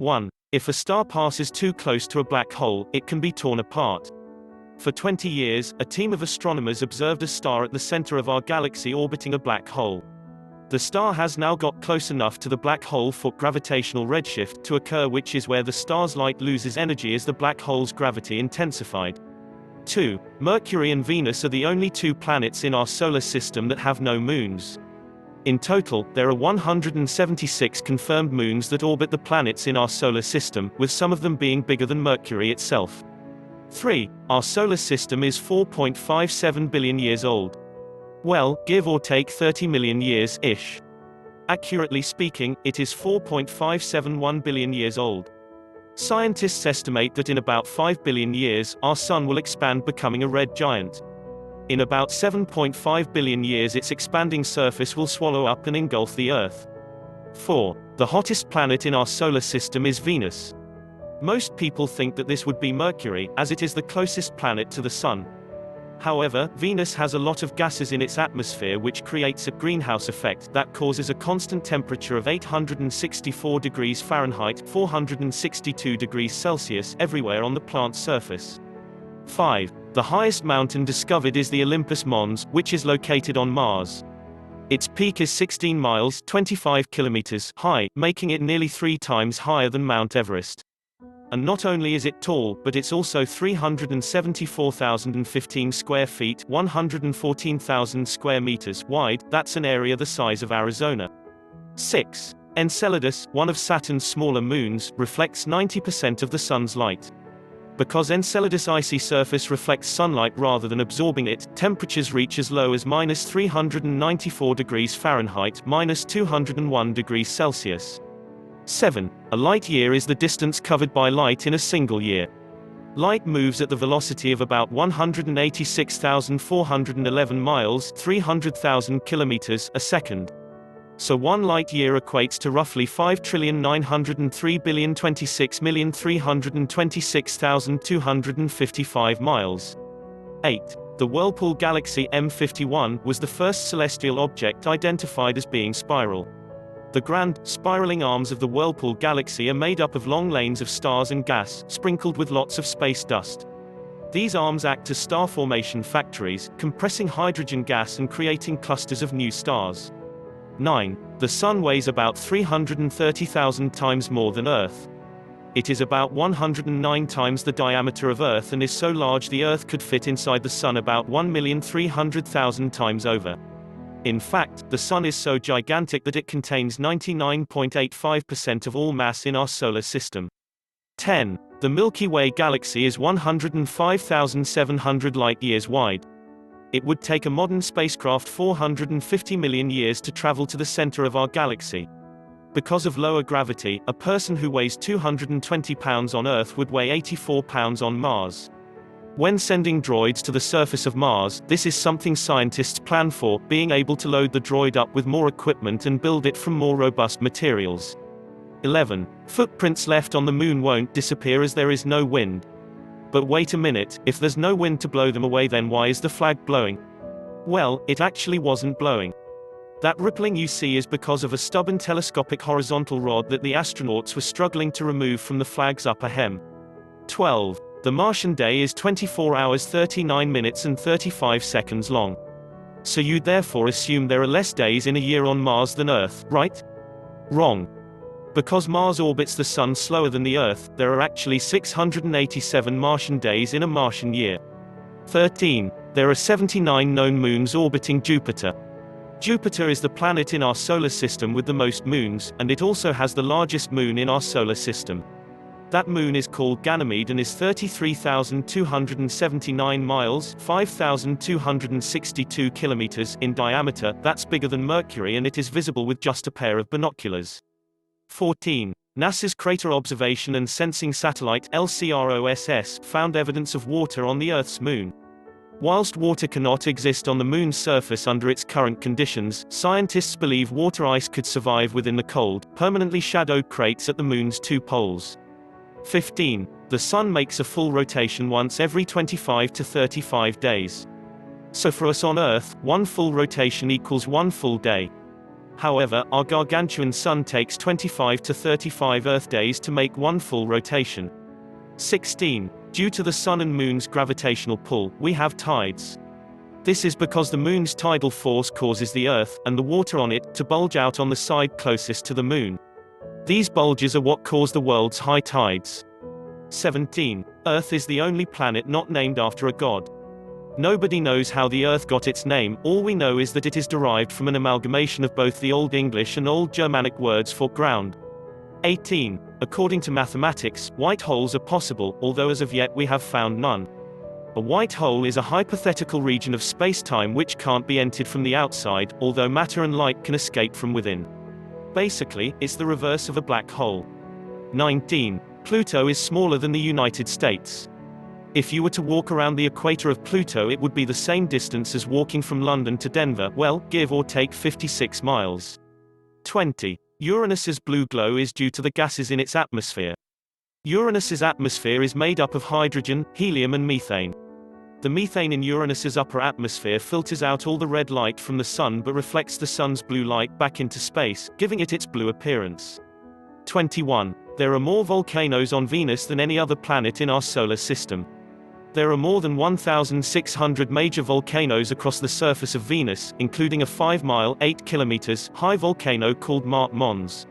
1. If a star passes too close to a black hole, it can be torn apart. For 20 years, a team of astronomers observed a star at the center of our galaxy orbiting a black hole. The star has now got close enough to the black hole for gravitational redshift to occur, which is where the star's light loses energy as the black hole's gravity intensified. 2. Mercury and Venus are the only two planets in our solar system that have no moons. In total, there are 176 confirmed moons that orbit the planets in our solar system, with some of them being bigger than Mercury itself. 3. Our solar system is 4.57 billion years old. Well, give or take 30 million years-ish. Accurately speaking, it is 4.571 billion years old. Scientists estimate that in about 5 billion years, our Sun will expand, becoming a red giant. In about 7.5 billion years, its expanding surface will swallow up and engulf the Earth. 4. The hottest planet in our solar system is Venus. Most people think that this would be Mercury, as it is the closest planet to the Sun. However, Venus has a lot of gases in its atmosphere, which creates a greenhouse effect that causes a constant temperature of 864 degrees Fahrenheit (462 degrees Celsius) everywhere on the plant's surface. 5. The highest mountain discovered is the Olympus Mons, which is located on Mars. Its peak is 16 miles (25 kilometers) high, making it nearly 3 times higher than Mount Everest. And not only is it tall, but it's also 374,015 square feet (114,000 square meters) wide. That's an area the size of Arizona. 6. Enceladus, one of Saturn's smaller moons, reflects 90% of the Sun's light. Because Enceladus' icy surface reflects sunlight rather than absorbing it, temperatures reach as low as -394 degrees Fahrenheit (-201 degrees Celsius). 7. A light year is the distance covered by light in a single year. Light moves at the velocity of about 186,411 miles (300,000 kilometers) a second. So 1 light year equates to roughly 5,903,226,255 miles. 8. The Whirlpool Galaxy M51 was the first celestial object identified as being spiral. The grand, spiraling arms of the Whirlpool Galaxy are made up of long lanes of stars and gas, sprinkled with lots of space dust. These arms act as star formation factories, compressing hydrogen gas and creating clusters of new stars. 9. The Sun weighs about 330,000 times more than Earth. It is about 109 times the diameter of Earth and is so large the Earth could fit inside the Sun about 1,300,000 times over. In fact, the Sun is so gigantic that it contains 99.85% of all mass in our solar system. 10. The Milky Way galaxy is 105,700 light-years wide. It would take a modern spacecraft 450 million years to travel to the center of our galaxy. Because of lower gravity, a person who weighs 220 pounds on Earth would weigh 84 pounds on Mars. When sending droids to the surface of Mars, this is something scientists plan for, being able to load the droid up with more equipment and build it from more robust materials. 11. Footprints left on the Moon won't disappear as there is no wind. But wait a minute, if there's no wind to blow them away, then why is the flag blowing? Well, it actually wasn't blowing. That rippling you see is because of a stubborn telescopic horizontal rod that the astronauts were struggling to remove from the flag's upper hem. 12. The Martian day is 24 hours 39 minutes and 35 seconds long. So you'd therefore assume there are less days in a year on Mars than Earth, right? Wrong. Because Mars orbits the Sun slower than the Earth, there are actually 687 Martian days in a Martian year. 13. There are 79 known moons orbiting Jupiter. Jupiter is the planet in our solar system with the most moons, and it also has the largest moon in our solar system. That moon is called Ganymede and is 33,279 miles (5,262 kilometers) in diameter. That's bigger than Mercury, and it is visible with just a pair of binoculars. 14. NASA's Crater Observation and Sensing Satellite (LCROSS) found evidence of water on the Earth's moon. Whilst water cannot exist on the Moon's surface under its current conditions, scientists believe water ice could survive within the cold, permanently shadowed craters at the Moon's 2 poles. 15. The Sun makes a full rotation once every 25 to 35 days. So for us on Earth, one full rotation equals one full day. However, our gargantuan Sun takes 25 to 35 Earth days to make one full rotation. 16. Due to the Sun and Moon's gravitational pull, we have tides. This is because the Moon's tidal force causes the Earth, and the water on it, to bulge out on the side closest to the Moon. These bulges are what cause the world's high tides. 17. Earth is the only planet not named after a god. Nobody knows how the Earth got its name, all we know is that it is derived from an amalgamation of both the Old English and Old Germanic words for ground. 18. According to mathematics, white holes are possible, although as of yet we have found none. A white hole is a hypothetical region of space-time which can't be entered from the outside, although matter and light can escape from within. Basically, it's the reverse of a black hole. 19. Pluto is smaller than the United States. If you were to walk around the equator of Pluto, it would be the same distance as walking from London to Denver, well, give or take 56 miles. 20. Uranus's blue glow is due to the gases in its atmosphere. Uranus's atmosphere is made up of hydrogen, helium and methane. The methane in Uranus's upper atmosphere filters out all the red light from the Sun but reflects the Sun's blue light back into space, giving it its blue appearance. 21. There are more volcanoes on Venus than any other planet in our solar system. There are more than 1,600 major volcanoes across the surface of Venus, including a 5-mile (8 kilometers) high volcano called Mont Mons.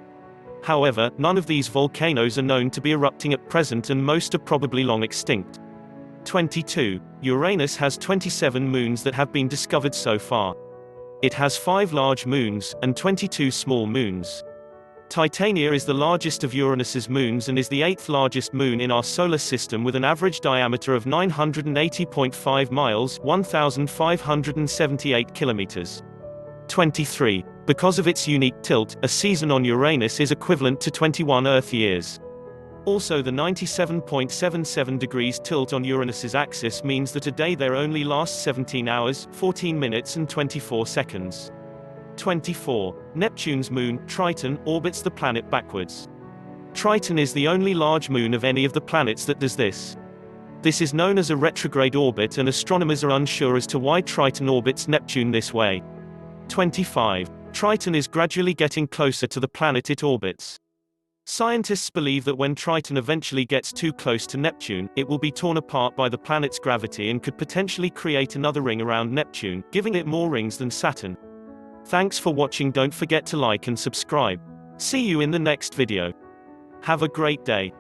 However, none of these volcanoes are known to be erupting at present and most are probably long extinct. 22. Uranus has 27 moons that have been discovered so far. It has 5 large moons, and 22 small moons. Titania is the largest of Uranus's moons and is the 8th largest moon in our solar system with an average diameter of 980.5 miles (1,578 kilometers). 23. Because of its unique tilt, a season on Uranus is equivalent to 21 Earth years. Also, the 97.77 degrees tilt on Uranus's axis means that a day there only lasts 17 hours, 14 minutes and 24 seconds. 24. Neptune's moon, Triton, orbits the planet backwards. Triton is the only large moon of any of the planets that does this. This is known as a retrograde orbit and astronomers are unsure as to why Triton orbits Neptune this way. 25. Triton is gradually getting closer to the planet it orbits. Scientists believe that when Triton eventually gets too close to Neptune, it will be torn apart by the planet's gravity and could potentially create another ring around Neptune, giving it more rings than Saturn. Thanks for watching. Don't forget to like and subscribe. See you in the next video. Have a great day.